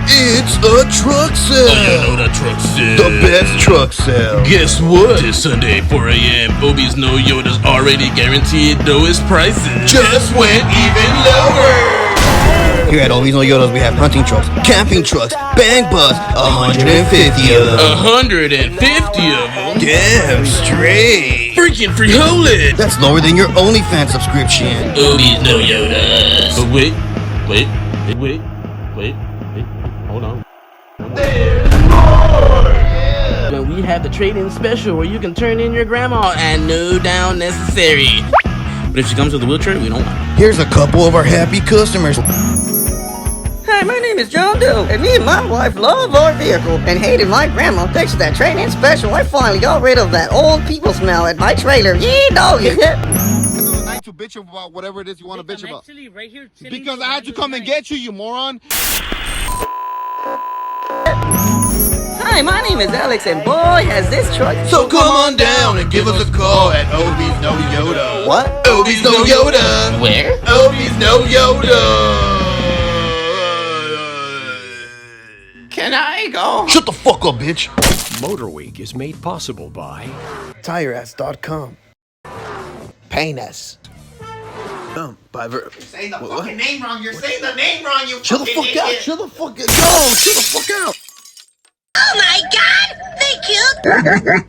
It's a truck sale! Oh, you know that truck sale. The best truck sale! Guess what? This Sunday, 4 a.m., Obi's No Yoda's already guaranteed lowest prices. Just went even lower! Here at Obi's No Yodas, we have hunting trucks, camping trucks, bang bus, 150 of them. 150 of them? Damn straight! Freaking free-holing! That's lower than your OnlyFans subscription. Obi's No Yodas. But wait, hold on. There's more! When we have the trade-in special where you can turn in your grandma and no down necessary. But if she comes with a wheelchair, we don't want her. Here's a couple of our happy customers. Hi, my name is John Doe, and me and my wife love our vehicle and hated my grandma. Thanks to that trade-in special, I finally got rid of that old people smell at my trailer. Yeah, dog. To bitch about whatever it is you want to bitch about. Right here, because I had to come and get you, you moron. Hi, my name is Alex, and boy, has this truck. So come on down and give us a call at Obi's No Yoda. What? Obi's No Yoda. Where? Obi's No Yoda. Can I go? Shut the fuck up, bitch. Motor Week is made possible by TireAss.com. Pain us. You're saying the fucking name wrong. You're saying the name wrong. You Chill the fucking fuck out. idiot. Chill the fuck out. Yo, chill the fuck out. Oh my god! They killed